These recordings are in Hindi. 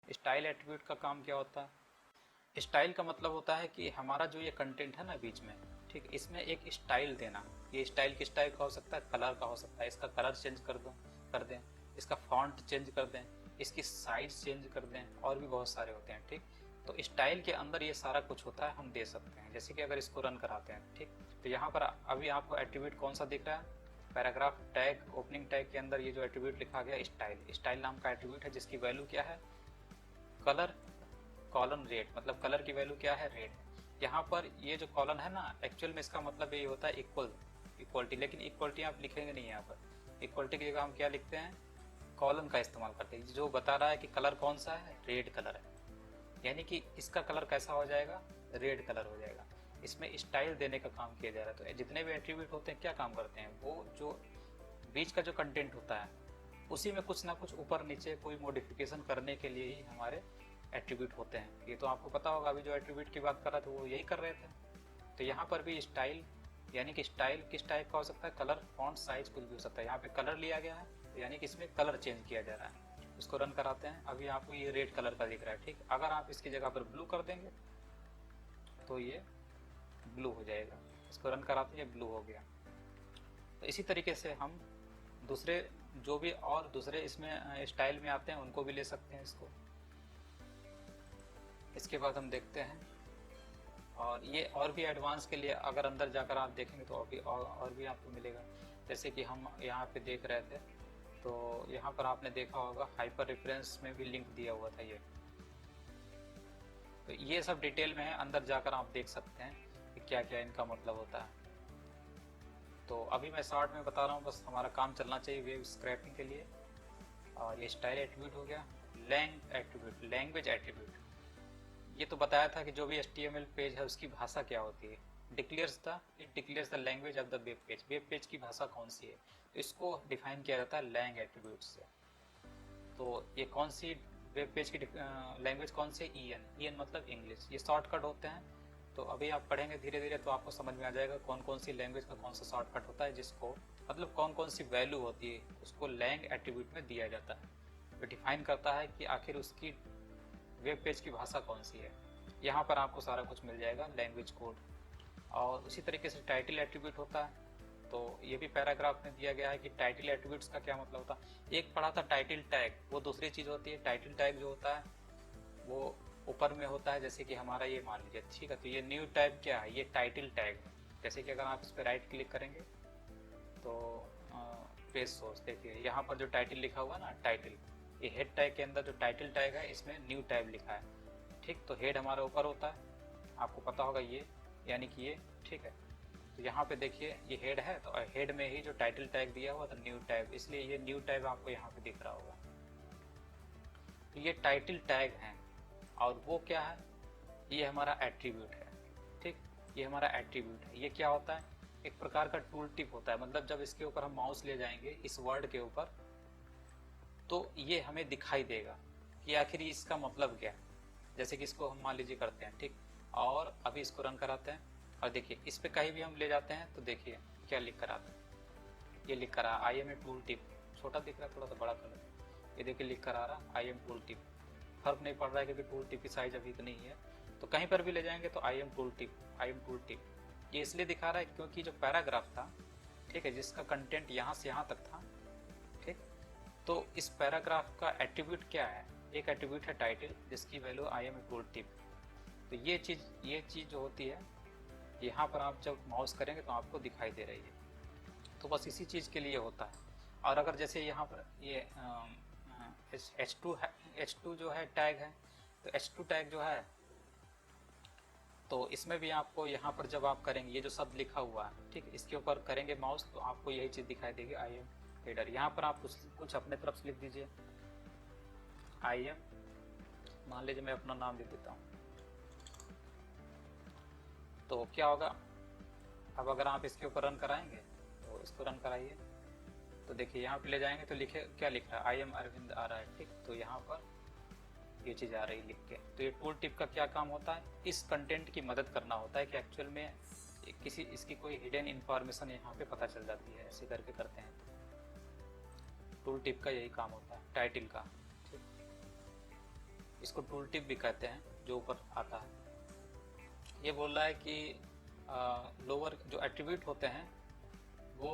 स्टाइल एट्रीब्यूट का काम क्या होता है? स्टाइल का मतलब होता है कि हमारा जो ये कंटेंट है ना बीच में, ठीक, इसमें एक स्टाइल देना। ये स्टाइल किस टाइप का हो सकता है? कलर का हो सकता है। इसका कलर चेंज कर दें, इसका फॉन्ट चेंज कर दें, इसकी साइज चेंज कर दें, और भी बहुत सारे होते हैं। ठीक, तो स्टाइल के अंदर ये सारा कुछ होता है, हम दे सकते हैं। जैसे कि अगर इसको रन कराते हैं, ठीक, तो यहाँ पर अभी आपको एट्रीब्यूट कौन सा दिख रहा है? पैराग्राफ टैग, ओपनिंग टैग के अंदर ये जो एट्रीब्यूट लिखा गया स्टाइल, स्टाइल नाम का एट्रीब्यूट है, जिसकी वैल्यू क्या है? कलर कॉलन रेट, मतलब कलर की वैल्यू क्या है? रेट। यहाँ पर ये जो कॉलन है ना, एक्चुअल में इसका मतलब ये होता है इक्वलिटी, लेकिन इक्वलिटी आप लिखेंगे नहीं यहाँ पर। इक्वलिटी की जगह हम क्या लिखते हैं? कॉलन का इस्तेमाल करते हैं, जो बता रहा है कि कलर कौन सा है? रेड कलर है। यानी कि इसका कलर कैसा हो जाएगा? रेड कलर हो जाएगा। इसमें स्टाइल देने का काम किया जा रहा है। तो जितने भी एट्रीब्यूट होते हैं क्या काम करते हैं? वो जो बीच का जो कंटेंट होता है उसी में कुछ ना कुछ ऊपर नीचे कोई मॉडिफिकेशन करने के लिए ही हमारे एट्रीब्यूट होते हैं। ये तो आपको पता होगा, अभी जो एट्रीब्यूट की बात कर रहा था वो यही कर रहे थे। तो यहाँ पर भी स्टाइल, यानी कि स्टाइल किस टाइप का हो सकता है? कलर, फॉन्ट, साइज कुछ भी हो सकता है। यहाँ पे कलर लिया गया है, तो यानी कि इसमें कलर चेंज किया जा रहा है। इसको रन कराते हैं, अभी आपको ये रेड कलर का दिख रहा है। ठीक, अगर आप इसकी जगह पर ब्लू कर देंगे तो ये ब्लू हो जाएगा। इसको रन कराते हैं, ब्लू हो गया। तो इसी तरीके से हम दूसरे जो भी और दूसरे इसमें स्टाइल में आते हैं उनको भी ले सकते हैं इसको। इसके बाद हम देखते हैं, और ये और भी एडवांस के लिए अगर अंदर जाकर आप देखेंगे तो और भी आपको मिलेगा। जैसे कि हम यहाँ पे देख रहे थे, तो यहाँ पर आपने देखा होगा हाइपर रेफरेंस में भी लिंक दिया हुआ था ये। तो ये सब डिटेल में है, अंदर जाकर आप देख सकते हैं कि क्या क्या इनका मतलब होता है। तो अभी मैं शॉर्ट में बता रहा हूँ, बस हमारा काम चलना चाहिए वेब स्क्रैपिंग के लिए। और ये स्टाइल एट्रीब्यूट हो गया। लैंग्वेज एट्रीब्यूट, ये तो बताया था कि जो भी HTML पेज है उसकी भाषा क्या होती है। It declares the language of the web page की भाषा कौन सी है, तो इसको डिफाइन किया जाता है लैंग एट्रीब्यूट से। तो ये कौन सी वेब पेज की लैंग्वेज कौन सी? EN मतलब इंग्लिश। ये शॉर्टकट होते हैं, तो अभी आप पढ़ेंगे धीरे धीरे तो आपको समझ में आ जाएगा कौन कौन सी लैंग्वेज का कौन सा शॉर्टकट होता है, जिसको मतलब कौन कौन सी वैल्यू होती है उसको लैंग एट्रीब्यूट में दिया जाता है। तो डिफाइन करता है कि आखिर उसकी वेब पेज की भाषा कौन सी है। यहाँ पर आपको सारा कुछ मिल जाएगा, लैंग्वेज कोड। और उसी तरीके से टाइटल एट्रीब्यूट होता है, तो ये भी पैराग्राफ में दिया गया है कि टाइटल एट्रीब्यूट्स का क्या मतलब होता है। एक पढ़ा था टाइटल टैग, वो दूसरी चीज़ होती है। टाइटल टैग जो होता है वो ऊपर में होता है, जैसे कि हमारा ये मान लीजिए, ठीक है, तो ये न्यू टैब क्या है? ये टाइटल टैग है। जैसे कि अगर आप इस पर राइट क्लिक करेंगे तो पेज सोर्स देखिए, यहाँ पर जो टाइटल लिखा हुआ है ना, टाइटल, ये हेड टैग के अंदर जो टाइटल टैग है इसमें न्यू टैब लिखा है। ठीक, तो हेड हमारा ऊपर होता है, आपको पता होगा ये, यानी कि ये, ठीक है। तो यहाँ पे देखिए ये हेड है, तो हेड में ही जो टाइटल टैग दिया हुआ था न्यू टैब, इसलिए ये न्यू टैब आपको यहाँ पे दिख रहा होगा। तो ये टाइटल टैग है, और वो क्या है? ये हमारा एट्रीब्यूट है। ठीक, ये हमारा एट्रीब्यूट है। ये क्या होता है? एक प्रकार का टूल टिप होता है, मतलब जब इसके ऊपर हम माउस ले जाएंगे इस वर्ड के ऊपर, तो ये हमें दिखाई देगा कि आखिर इसका मतलब क्या है। जैसे कि इसको हम मान लीजिए करते हैं, ठीक, और अभी इसको रन कराते हैं, और देखिए इस पे कहीं भी हम ले जाते हैं तो देखिए क्या लिख कर आता है। ये लिख कर I am a tooltip, छोटा दिख रहा है, थोड़ा सा बड़ा कलर, ये देखिए लिख कर आ रहा आई एम टूल टिप। फर्क नहीं पड़ रहा है क्योंकि टूल टिप की साइज अभी इतनी ही है, तो कहीं पर भी ले जाएंगे तो I am tool tip, I am tool tip. ये इसलिए दिखा रहा है क्योंकि जो पैराग्राफ था, ठीक है, जिसका कंटेंट यहाँ से यहाँ तक था, ठीक, तो इस पैराग्राफ का एट्रीब्यूट क्या है? एक एट्रीब्यूट है टाइटल, जिसकी value I am a tooltip. तो ये चीज़ जो होती है, यहाँ पर आप जब माउस करेंगे तो आपको दिखाई दे रही है। तो बस इसी चीज़ के लिए होता है। और अगर जैसे यहाँ पर ये H2 जो है टैग है, तो H2 टैग जो है, तो इसमें भी आपको यहाँ पर जब आप करेंगे, ये जो शब्द लिखा हुआ है, ठीक है, इसके ऊपर करेंगे माउस तो आपको यही चीज़ दिखाई देगी, आई एम हेडर। यहाँ पर आप कुछ अपने तरफ से लिख दीजिए, आई एम, मान लीजिए मैं अपना नाम लिख देता हूँ, तो क्या होगा? अब अगर आप इसके ऊपर रन कराएंगे, तो इसको रन कराइए, तो देखिए यहाँ पे ले जाएंगे तो लिखे क्या लिख रहा है? आई एम अरविंद आ रहा है। ठीक, तो यहाँ पर ये चीज़ आ रही लिख के। तो ये टूल टिप का क्या काम होता है? इस कंटेंट की मदद करना होता है कि एक्चुअल में किसी इसकी कोई हिडन इंफॉर्मेशन यहाँ पे पता चल जाती है, ऐसे करके करते हैं। टूल टिप का यही काम होता है, टाइटल का। इसको टूल टिप भी कहते हैं, जो ऊपर आता है। ये बोल रहा है कि लोअर जो एट्रीब्यूट होते हैं वो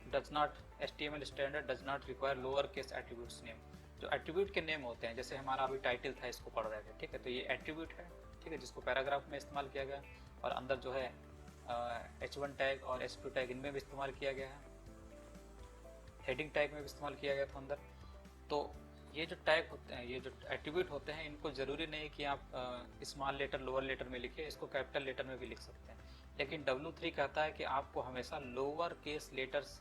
does not, HTML standard does not require lower case attributes name. जो एट्रीब्यूट के नेम होते हैं, जैसे हमारा अभी टाइटल था, इसको पढ़ रहे थे, ठीक है, तो ये एट्रीब्यूट है, ठीक है, जिसको पैराग्राफ में इस्तेमाल किया गया, और अंदर जो है H1 टैग और H2 टैग, इनमें भी इस्तेमाल किया गया है, हेडिंग टैग में भी इस्तेमाल किया गया था अंदर। तो ये जो टैग होते हैं, ये जो एट्रीब्यूट होते हैं, इनको ज़रूरी नहीं कि आप स्मॉल लेटर लोअर लेटर में लिखिए, इसको कैपिटल लेटर में भी लिख सकते हैं। लेकिन W3 कहता है कि आपको हमेशा लोअर केस लेटर्स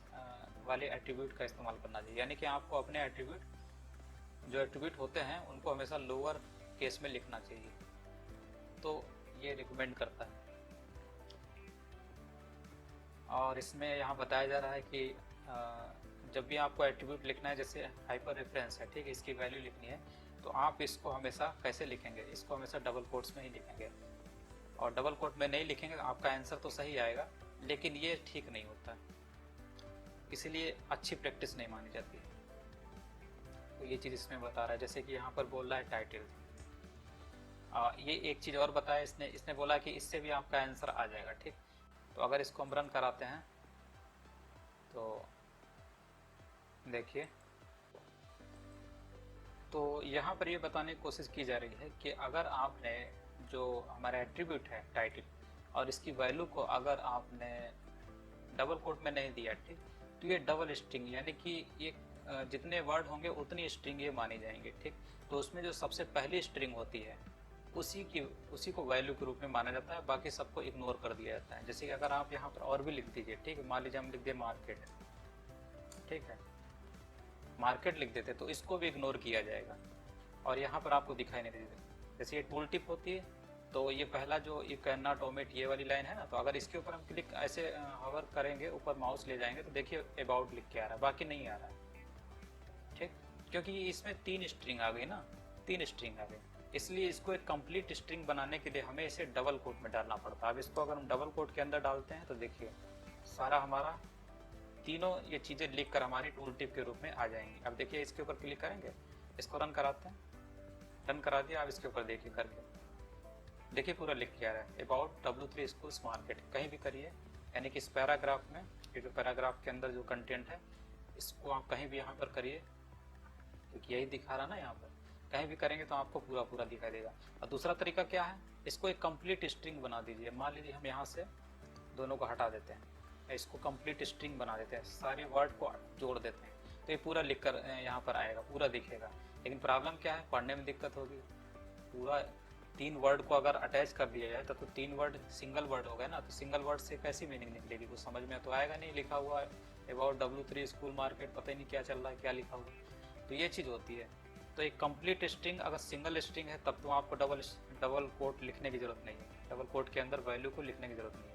वाले एट्रीब्यूट का इस्तेमाल करना चाहिए, यानी कि आपको अपने एट्रीब्यूट, जो एट्रीब्यूट होते हैं, उनको हमेशा लोअर केस में लिखना चाहिए। तो ये रिकमेंड करता है। और इसमें यहाँ बताया जा रहा है कि जब भी आपको एट्रीब्यूट लिखना है, जैसे हाइपर रेफरेंस है, ठीक है, इसकी वैल्यू लिखनी है, तो आप इसको हमेशा कैसे लिखेंगे, इसको हमेशा डबल कोट्स में ही लिखेंगे। और डबल कोट में नहीं लिखेंगे तो आपका आंसर तो सही आएगा, लेकिन ये ठीक नहीं होता, इसलिए अच्छी प्रैक्टिस नहीं मानी जाती। तो ये चीज़ इसमें बता रहा है, जैसे कि यहाँ पर बोल रहा है टाइटल। ये एक चीज़ और बताया इसने बोला कि इससे भी आपका आंसर आ जाएगा, ठीक। तो अगर इसको हम रन कराते हैं तो देखिए, तो यहाँ पर ये बताने की कोशिश की जा रही है कि अगर आपने जो हमारा एट्रीब्यूट है टाइटल, और इसकी वैल्यू को अगर आपने डबल कोट में नहीं दिया, ठीक, तो ये डबल स्ट्रिंग, यानी कि ये जितने वर्ड होंगे उतनी स्ट्रिंग ये मानी जाएंगे, ठीक। तो उसमें जो सबसे पहली स्ट्रिंग होती है उसी को वैल्यू के रूप में माना जाता है, बाकी सबको इग्नोर कर दिया जाता है। जैसे कि अगर आप यहाँ पर और भी लिख दीजिए, ठीक है, मान लीजिए हम लिख दिए मार्केट, ठीक है, मार्केट लिख देते तो इसको भी इग्नोर किया जाएगा और यहाँ पर आपको दिखाई नहीं देगा। जैसे ये टूल टिप होती है, तो ये पहला जो यू कैन नॉट ओमिट, ये वाली लाइन है ना, तो अगर इसके ऊपर हम क्लिक ऐसे हवर करेंगे, ऊपर माउस ले जाएंगे, तो देखिए अबाउट लिख के आ रहा है, बाकी नहीं आ रहा है, ठीक, क्योंकि इसमें 3 स्ट्रिंग आ गई ना, 3 स्ट्रिंग आ गई, इसलिए इसको एक कंप्लीट स्ट्रिंग बनाने के लिए हमें इसे डबल कोट में डालना पड़ता है। अब इसको अगर हम डबल कोट के अंदर डालते हैं तो देखिए सारा हमारा तीनों ये चीज़ें लिख कर हमारी टूल टिप के रूप में आ जाएंगी। अब देखिए इसके ऊपर क्लिक करेंगे, इसको रन कराते हैं, रन करा दिया। अब इसके ऊपर देखिए करके, देखिए पूरा लिख के आ रहा है अबाउट W3 स्कूल्स मार्केट, कहीं भी करिए, यानी कि इस पैराग्राफ में, ये जो पैराग्राफ के अंदर जो कंटेंट है, इसको आप कहीं भी यहाँ पर करिए, क्योंकि यही दिखा रहा ना, यहाँ पर कहीं भी करेंगे तो आपको पूरा पूरा दिखाई देगा। और दूसरा तरीका क्या है, इसको एक कंप्लीट स्ट्रिंग बना दीजिए। मान लीजिए हम यहाँ से दोनों को हटा देते हैं, इसको कंप्लीट स्ट्रिंग बना देते हैं, सारे वर्ड को जोड़ देते हैं, तो ये पूरा लिख कर यहाँ पर आएगा, पूरा दिखेगा। लेकिन प्रॉब्लम क्या है, पढ़ने में दिक्कत होगी। पूरा 3 वर्ड को अगर अटैच कर दिया जाए तो 3 वर्ड सिंगल वर्ड हो गए ना, तो सिंगल वर्ड से कैसी मीनिंग निकलेगी, कुछ समझ में तो आएगा नहीं। लिखा हुआ है अबाउट W3 स्कूल मार्केट, पता ही नहीं क्या चल रहा है, क्या लिखा हुआ, तो ये चीज़ होती है। तो एक कंप्लीट स्ट्रिंग अगर सिंगल स्ट्रिंग है तब तो आपको डबल कोट लिखने की ज़रूरत नहीं है, डबल कोट के अंदर वैल्यू को लिखने की ज़रूरत नहीं है।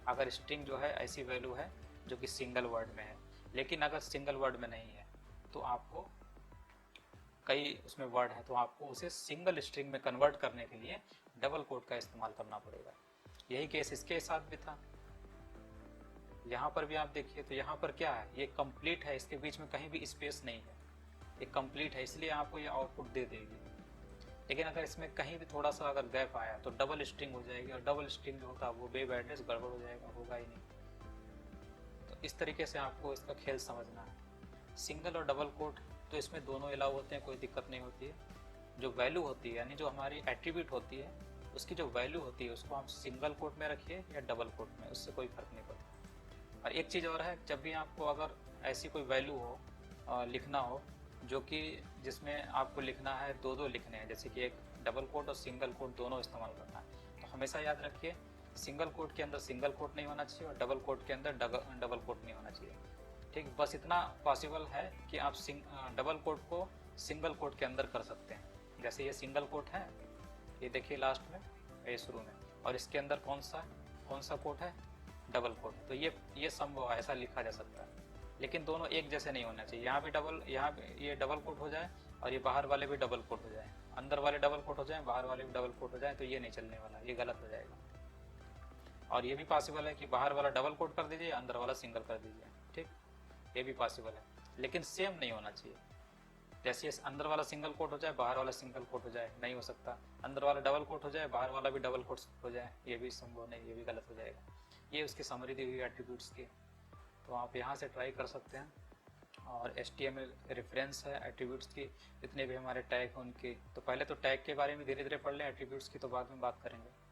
अगर स्ट्रिंग जो है ऐसी वैल्यू है जो कि सिंगल वर्ड में है, लेकिन अगर सिंगल वर्ड में नहीं है तो आपको कई उसमें वर्ड है, तो आपको उसे सिंगल स्ट्रिंग में कन्वर्ट करने के लिए डबल कोट का इस्तेमाल करना पड़ेगा। यही केस इसके साथ भी था, यहाँ पर भी आप देखिए, तो यहाँ पर क्या है, ये कंप्लीट है, इसके बीच में कहीं भी स्पेस नहीं है, ये कंप्लीट है, इसलिए आपको ये आउटपुट दे देगी। लेकिन अगर इसमें कहीं भी थोड़ा सा अगर गैप आया तो डबल स्ट्रिंग हो जाएगी, और डबल स्ट्रिंग जो होता है वो वेब एड्रेस गड़बड़ हो जाएगा, होगा ही नहीं। तो इस तरीके से आपको इसका खेल समझना है। सिंगल और डबल कोट तो इसमें दोनों अलाउ होते हैं, कोई दिक्कत नहीं होती है। जो वैल्यू होती है, यानी जो हमारी एट्रीब्यूट होती है, उसकी जो वैल्यू होती है उसको आप सिंगल कोट में रखिए या डबल कोट में, उससे कोई फर्क नहीं पड़ता। और एक चीज़ और है, जब भी आपको अगर ऐसी कोई वैल्यू हो लिखना हो जो कि जिसमें आपको लिखना है, दो लिखने हैं, जैसे कि एक डबल कोट और सिंगल कोट दोनों इस्तेमाल करना है, तो हमेशा याद रखिए सिंगल कोट के अंदर सिंगल कोट नहीं होना चाहिए और डबल कोट के अंदर डबल कोट नहीं होना चाहिए, ठीक। बस इतना पॉसिबल है कि आप डबल कोट को सिंगल कोट के अंदर कर सकते हैं। जैसे ये सिंगल कोट है, ये देखिए लास्ट में, ये शुरू में, और इसके अंदर कौन सा कोट है, डबल कोट, तो ये संभव है, ऐसा लिखा जा सकता है। लेकिन दोनों एक जैसे नहीं होना चाहिए, यहाँ पे ये डबल कोट हो जाए और ये बाहर वाले भी डबल कोट हो जाए, अंदर वाले डबल कोट हो जाए, बाहर वाले भी डबल कोट हो जाए, तो ये नहीं चलने वाला, ये गलत हो जाएगा। और ये भी पॉसिबल है कि बाहर वाला डबल कोट कर दीजिए, अंदर वाला सिंगल कर दीजिए, ठीक, ये भी पॉसिबल है, लेकिन सेम नहीं होना चाहिए। जैसे अंदर वाला सिंगल कोट हो जाए, बाहर वाला सिंगल कोट हो जाए, नहीं हो सकता। अंदर वाला डबल कोट हो जाए, बाहर वाला भी डबल कोट हो जाए, ये भी संभव नहीं, ये भी गलत हो जाएगा। ये उसकी समरी दी हुई एट्रीब्यूट्स की, तो आप यहाँ से ट्राई कर सकते हैं। और HTML रेफरेंस है एट्रीब्यूट्स की, जितने भी हमारे टैग हैं उनके। तो पहले तो टैग के बारे में धीरे धीरे पढ़ लें, एट्रीब्यूट्स की तो बाद में बात करेंगे।